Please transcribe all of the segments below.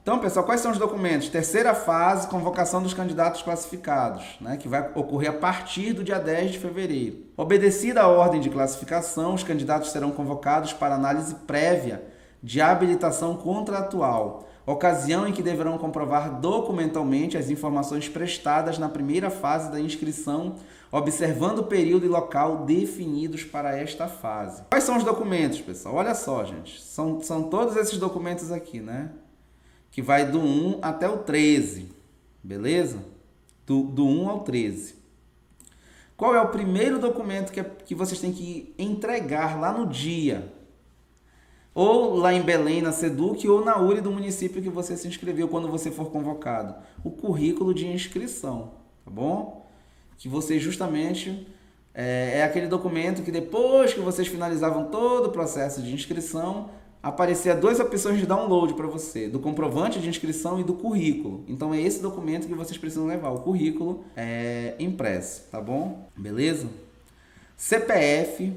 Então, pessoal, quais são os documentos? Terceira fase, convocação dos candidatos classificados, né, que vai ocorrer a partir do dia 10 de fevereiro. Obedecida a ordem de classificação, os candidatos serão convocados para análise prévia de habilitação contratual, ocasião em que deverão comprovar documentalmente as informações prestadas na primeira fase da inscrição, observando o período e local definidos para esta fase. Quais são os documentos, pessoal? Olha só, gente, são todos esses documentos aqui, né? Que vai do 1 até o 13, beleza? Do 1 ao 13. Qual é o primeiro documento que vocês têm que entregar lá no dia? Ou lá em Belém, na SEDUC, ou na URI do município que você se inscreveu quando você for convocado. O currículo de inscrição, tá bom? Que você justamente é aquele documento que depois que vocês finalizavam todo o processo de inscrição, aparecia duas opções de download para você, do comprovante de inscrição e do currículo. Então é esse documento que vocês precisam levar, o currículo impresso, tá bom? Beleza? CPF,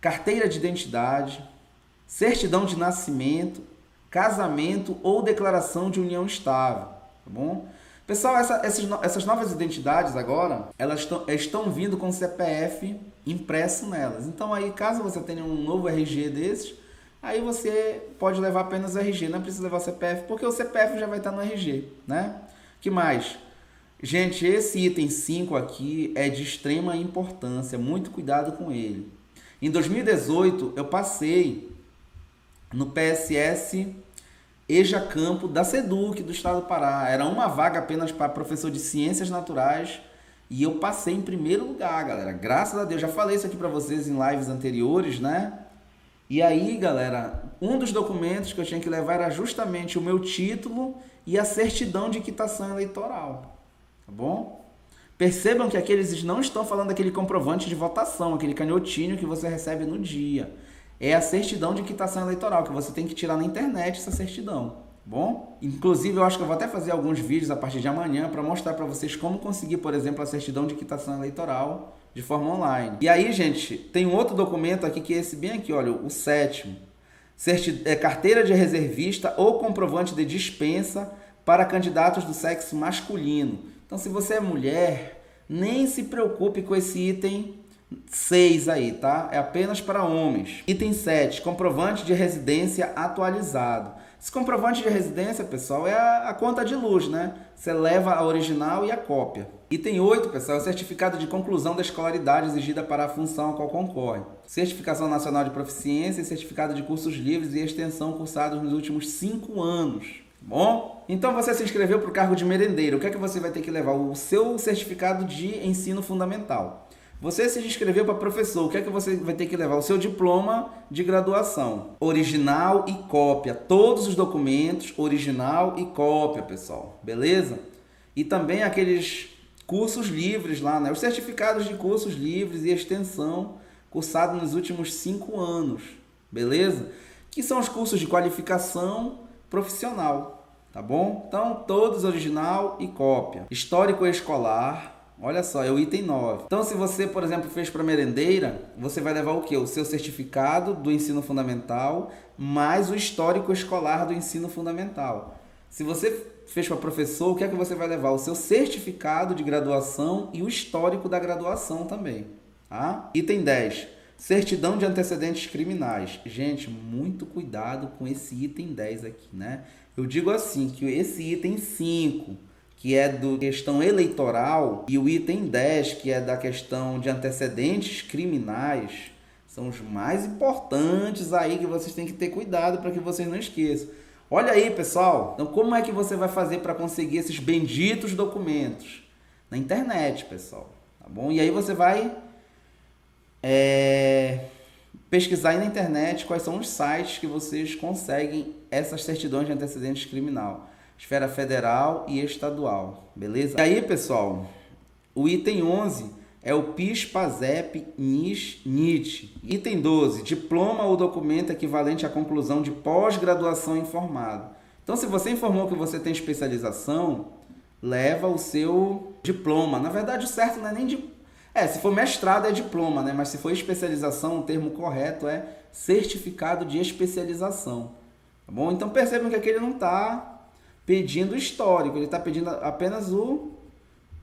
carteira de identidade, certidão de nascimento, casamento ou declaração de união estável, tá bom? Pessoal, essas novas identidades agora, elas estão vindo com CPF impresso nelas. Então aí, caso você tenha um novo RG desses, aí você pode levar apenas o RG, não precisa levar o CPF, porque o CPF já vai estar no RG, né? Que mais? Gente, esse item 5 aqui é de extrema importância, muito cuidado com ele. Em 2018, eu passei no PSS EJA Campo da SEDUC do estado do Pará. Era uma vaga apenas para professor de ciências naturais e eu passei em primeiro lugar, galera. Graças a Deus, já falei isso aqui para vocês em lives anteriores, né? E aí, galera, um dos documentos que eu tinha que levar era justamente o meu título e a certidão de quitação eleitoral, tá bom? Percebam que aqui eles não estão falando daquele comprovante de votação, aquele canhotinho que você recebe no dia. É a certidão de quitação eleitoral, que você tem que tirar na internet essa certidão, tá bom? Inclusive, eu acho que eu vou até fazer alguns vídeos a partir de amanhã para mostrar para vocês como conseguir, por exemplo, a certidão de quitação eleitoral de forma online. E aí, gente, tem um outro documento aqui que é esse bem aqui, olha, o 7º. Carteira de reservista ou comprovante de dispensa para candidatos do sexo masculino. Então, se você é mulher, nem se preocupe com esse item 6 aí, tá? É apenas para homens. Item 7, comprovante de residência atualizado. Esse comprovante de residência, pessoal, é a conta de luz, né? Você leva a original e a cópia. Item 8, pessoal, é o certificado de conclusão da escolaridade exigida para a função a qual concorre. Certificação nacional de proficiência e certificado de cursos livres e extensão cursados nos últimos 5 anos. Bom? Então você se inscreveu para o cargo de merendeiro. O que é que você vai ter que levar? O seu certificado de ensino fundamental. Você se inscreveu para professor, o que é que você vai ter que levar? O seu diploma de graduação, original e cópia, todos os documentos, original e cópia, pessoal, beleza? E também aqueles cursos livres lá, né? Os certificados de cursos livres e extensão cursados nos últimos 5 anos, beleza? Que são os cursos de qualificação profissional, tá bom? Então, todos original e cópia. Histórico escolar. Olha só, é o item 9. Então, se você, por exemplo, fez para merendeira, você vai levar o quê? O seu certificado do ensino fundamental, mais o histórico escolar do ensino fundamental. Se você fez para professor, o que é que você vai levar? O seu certificado de graduação e o histórico da graduação também. Tá? Item 10. Certidão de antecedentes criminais. Gente, muito cuidado com esse item 10 aqui, né? Eu digo assim, que esse item 5... que é da questão eleitoral, e o item 10, que é da questão de antecedentes criminais, são os mais importantes aí que vocês têm que ter cuidado para que vocês não esqueçam. Olha aí, pessoal, então como é que você vai fazer para conseguir esses benditos documentos? Na internet, pessoal, tá bom? E aí você vai pesquisar aí na internet quais são os sites que vocês conseguem essas certidões de antecedentes criminal. Esfera federal e estadual, beleza? E aí, pessoal, o item 11 é o PIS, PASEP, NIS, NIT. Item 12, diploma ou documento equivalente à conclusão de pós-graduação informado. Então, se você informou que você tem especialização, leva o seu diploma. Na verdade, o certo não é nem se for mestrado é diploma, né? Mas se for especialização, o termo correto é certificado de especialização, tá bom? Então, percebam que aqui ele não está pedindo o histórico, ele está pedindo apenas o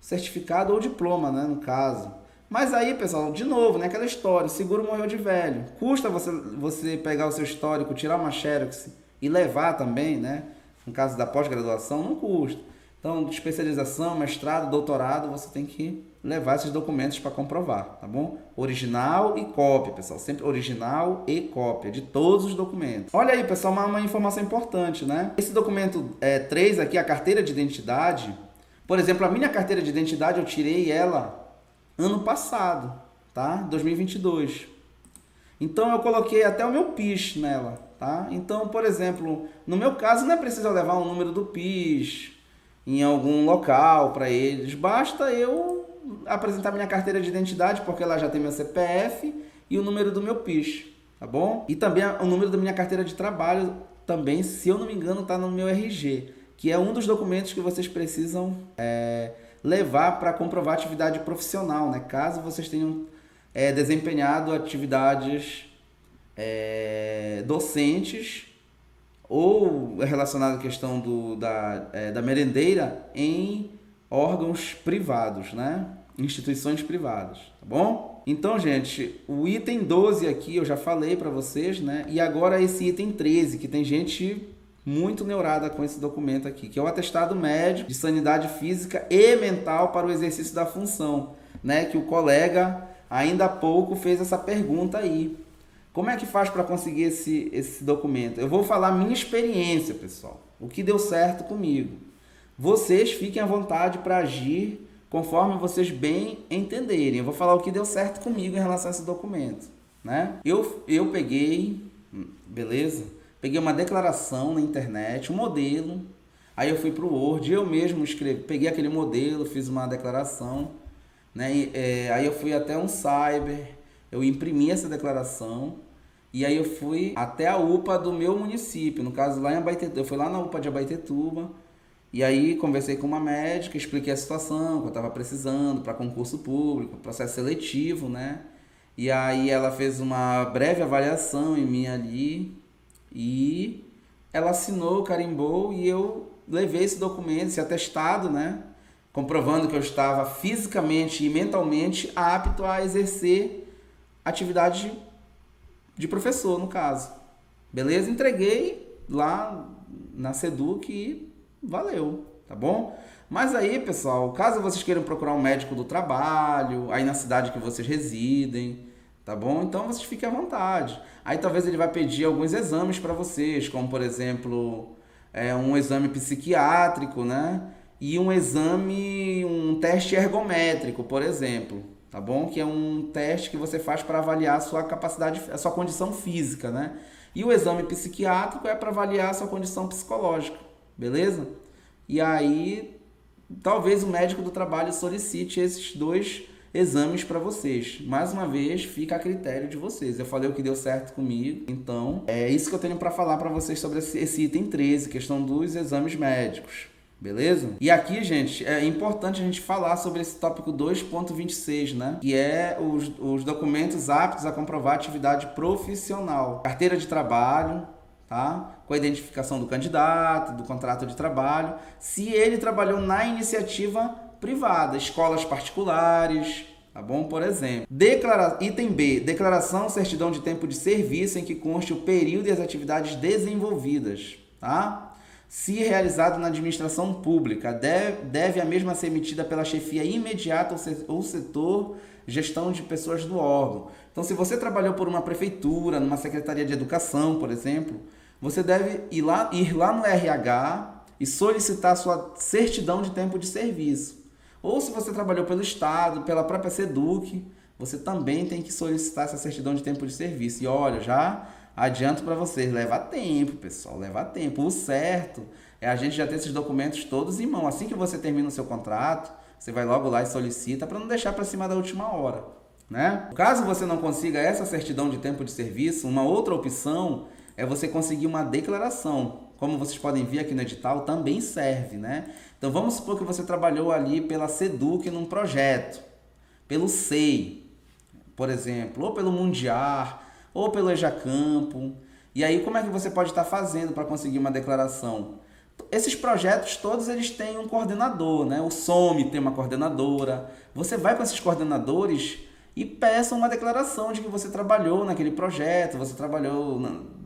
certificado ou diploma, né, no caso. Mas aí, pessoal, de novo, né, aquela história, o seguro morreu de velho. Custa você pegar o seu histórico, tirar uma xerox e levar também, né? No caso da pós-graduação, não custa. Então, de especialização, mestrado, doutorado, você tem que levar esses documentos para comprovar, tá bom? Original e cópia, pessoal. Sempre original e cópia de todos os documentos. Olha aí, pessoal, uma informação importante, né? Esse documento 3 aqui, a carteira de identidade, por exemplo, a minha carteira de identidade eu tirei ela ano passado, tá? 2022. Então eu coloquei até o meu PIS nela, tá? Então, por exemplo, no meu caso não é preciso eu levar o número do PIS em algum local para eles, basta eu apresentar minha carteira de identidade, porque ela já tem meu CPF e o número do meu PIS, tá bom? E também o número da minha carteira de trabalho também, se eu não me engano, tá no meu RG, que é um dos documentos que vocês precisam levar para comprovar atividade profissional, né? Caso vocês tenham desempenhado atividades docentes ou relacionado à questão da merendeira em órgãos privados, né? Instituições privadas, tá bom? Então, gente, o item 12 aqui eu já falei para vocês, né? E agora esse item 13, que tem gente muito neurada com esse documento aqui, que é o atestado médico de sanidade física e mental para o exercício da função, né? Que o colega ainda há pouco fez essa pergunta aí. Como é que faz para conseguir esse documento? Eu vou falar minha experiência, pessoal. O que deu certo comigo. Vocês fiquem à vontade para agir conforme vocês bem entenderem. Eu vou falar o que deu certo comigo em relação a esse documento, né? Eu peguei, beleza? Peguei uma declaração na internet, um modelo. Aí eu fui para o Word, eu mesmo peguei aquele modelo, fiz uma declaração, né? Aí eu fui até um cyber, eu imprimi essa declaração e aí eu fui até a UPA do meu município, no caso lá em Abaetetuba. Eu fui lá na UPA de Abaetetuba e aí conversei com uma médica, expliquei a situação, que eu estava precisando para concurso público, processo seletivo, né? E aí ela fez uma breve avaliação em mim ali e ela assinou, carimbou e eu levei esse documento, esse atestado, né? Comprovando que eu estava fisicamente e mentalmente apto a exercer atividade de professor, no caso. Beleza? Entreguei lá na Seduc e valeu, tá bom? Mas aí, pessoal, caso vocês queiram procurar um médico do trabalho, aí na cidade que vocês residem, tá bom? Então vocês fiquem à vontade. Aí talvez ele vai pedir alguns exames para vocês, como por exemplo, um exame psiquiátrico, né? E um teste ergométrico, por exemplo, tá bom? Que é um teste que você faz para avaliar a sua capacidade, a sua condição física, né? E o exame psiquiátrico é para avaliar a sua condição psicológica, beleza? E aí, talvez o médico do trabalho solicite esses dois exames para vocês. Mais uma vez, fica a critério de vocês. Eu falei o que deu certo comigo, então é isso que eu tenho para falar para vocês sobre esse item 13, questão dos exames médicos. Beleza? E aqui, gente, é importante a gente falar sobre esse tópico 2.26, né? Que é os documentos aptos a comprovar atividade profissional. Carteira de trabalho, tá? Com a identificação do candidato, do contrato de trabalho, se ele trabalhou na iniciativa privada, escolas particulares, tá bom? Por exemplo. Item B, declaração, certidão de tempo de serviço em que conste o período e as atividades desenvolvidas, tá? Se realizado na administração pública, deve a mesma ser emitida pela chefia imediata ou setor gestão de pessoas do órgão. Então, se você trabalhou por uma prefeitura, numa secretaria de educação, por exemplo, você deve ir lá no RH e solicitar a sua certidão de tempo de serviço. Ou se você trabalhou pelo Estado, pela própria Seduc, você também tem que solicitar essa certidão de tempo de serviço. E olha, já adianto para vocês, leva tempo, pessoal, leva tempo. O certo é a gente já ter esses documentos todos em mão. Assim que você termina o seu contrato, você vai logo lá e solicita para não deixar para cima da última hora, né? Caso você não consiga essa certidão de tempo de serviço, uma outra opção é você conseguir uma declaração. Como vocês podem ver aqui no edital, também serve, né? Então vamos supor que você trabalhou ali pela Seduc num projeto, pelo SEI, por exemplo, ou pelo Mundiar, ou pelo EJACampo. E aí, como é que você pode estar fazendo para conseguir uma declaração? Esses projetos todos eles têm um coordenador, né? O SOME tem uma coordenadora. Você vai com esses coordenadores e peça uma declaração de que você trabalhou naquele projeto, você trabalhou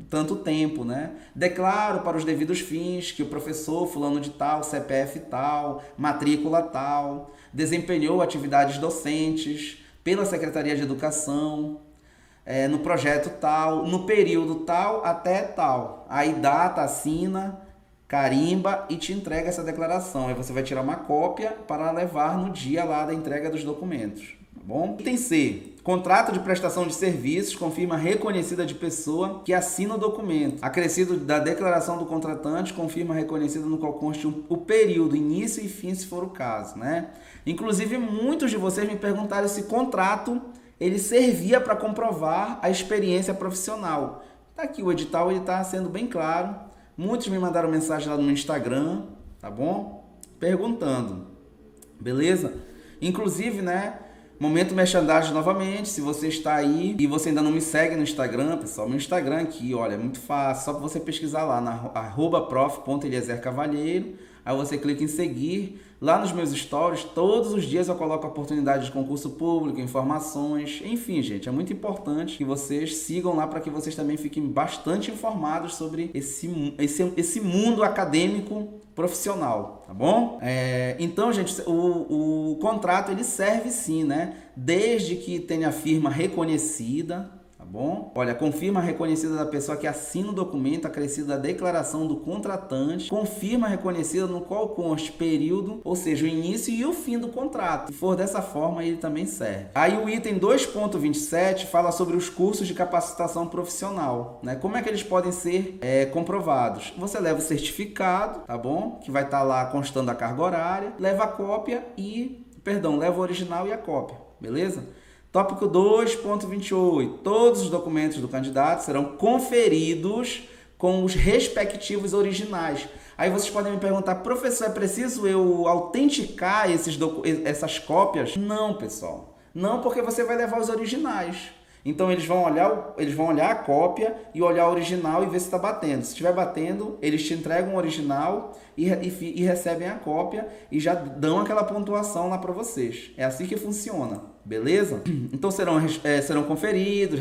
tanto tempo, né? Declaro para os devidos fins que o professor fulano de tal, CPF tal, matrícula tal, desempenhou atividades docentes pela Secretaria de Educação, no projeto tal, no período tal até tal. Aí data, assina, carimba e te entrega essa declaração. Aí você vai tirar uma cópia para levar no dia lá da entrega dos documentos, tá bom? Item C. Contrato de prestação de serviços com firma reconhecida de pessoa que assina o documento, acrescido da declaração do contratante com firma reconhecida no qual conste o período, início e fim, se for o caso, né? Inclusive, muitos de vocês me perguntaram se contrato ele servia para comprovar a experiência profissional. Tá aqui, o edital ele está sendo bem claro. Muitos me mandaram mensagem lá no Instagram, tá bom? Perguntando, beleza? Inclusive, né? Momento merchandising novamente, se você está aí e você ainda não me segue no Instagram, pessoal, meu Instagram aqui, olha, é muito fácil, só você pesquisar lá na @prof.eliezercavalheiro, aí você clica em seguir. Lá nos meus stories, todos os dias eu coloco oportunidades de concurso público, informações, enfim, gente, é muito importante que vocês sigam lá para que vocês também fiquem bastante informados sobre esse mundo acadêmico profissional, tá bom? Então, gente, o contrato ele serve sim, né? Desde que tenha firma reconhecida, tá bom? Olha, confirma reconhecida da pessoa que assina o documento acrescido da declaração do contratante, confirma reconhecida no qual conste período, ou seja, o início e o fim do contrato. Se for dessa forma, ele também serve. Aí o item 2.27 fala sobre os cursos de capacitação profissional, né? Como é que eles podem ser comprovados? Você leva o certificado, tá bom? Que vai estar lá constando a carga horária, leva a cópia leva o original e a cópia, beleza? Tópico 2.28. Todos os documentos do candidato serão conferidos com os respectivos originais. Aí vocês podem me perguntar, professor, é preciso eu autenticar essas cópias? Não, pessoal. Não, porque você vai levar os originais. Então eles vão olhar a cópia e olhar o original e ver se está batendo. Se estiver batendo, eles te entregam o original e recebem a cópia e já dão aquela pontuação lá para vocês. É assim que funciona, beleza? Então serão conferidos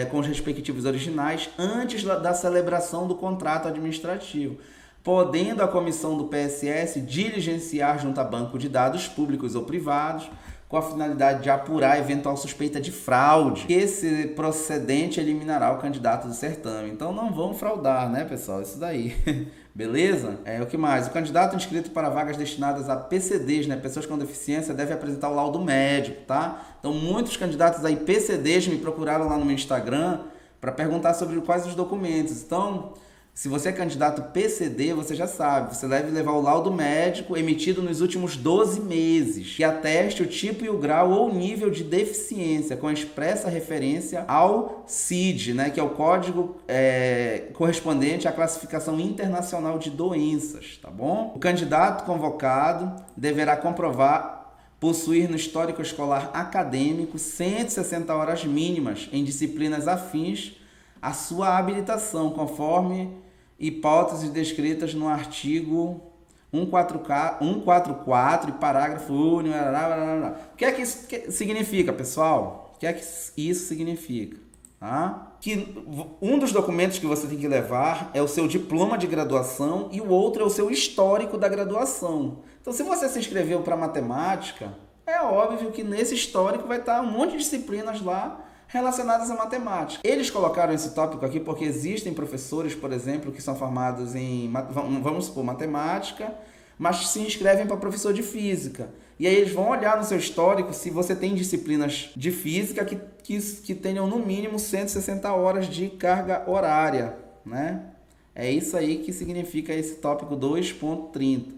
com os respectivos originais antes da celebração do contrato administrativo, podendo a comissão do PSS diligenciar junto a banco de dados públicos ou privados com a finalidade de apurar eventual suspeita de fraude. Esse procedente eliminará o candidato do certame. Então não vão fraudar, né, pessoal? Isso daí. Beleza? O que mais? O candidato inscrito para vagas destinadas a PCDs, né, pessoas com deficiência, deve apresentar o laudo médico, tá? Então muitos candidatos aí PCDs me procuraram lá no meu Instagram para perguntar sobre quais os documentos. Então, se você é candidato PCD, você já sabe, você deve levar o laudo médico emitido nos últimos 12 meses, que ateste o tipo e o grau ou nível de deficiência, com expressa referência ao CID, né, que é o código correspondente à classificação internacional de doenças, tá bom? O candidato convocado deverá possuir no histórico escolar acadêmico 160 horas mínimas em disciplinas afins à sua habilitação, conforme hipóteses descritas no artigo 144 e parágrafo único. O que é que isso significa, pessoal? O que é que isso significa? Que um dos documentos que você tem que levar é o seu diploma de graduação e o outro é o seu histórico da graduação. Então, se você se inscreveu para matemática, é óbvio que nesse histórico vai estar um monte de disciplinas lá relacionadas à matemática. Eles colocaram esse tópico aqui porque existem professores, por exemplo, que são formados em, vamos supor, matemática, mas se inscrevem para professor de física. E aí eles vão olhar no seu histórico se você tem disciplinas de física que tenham no mínimo 160 horas de carga horária, né? É isso aí que significa esse tópico 2.30.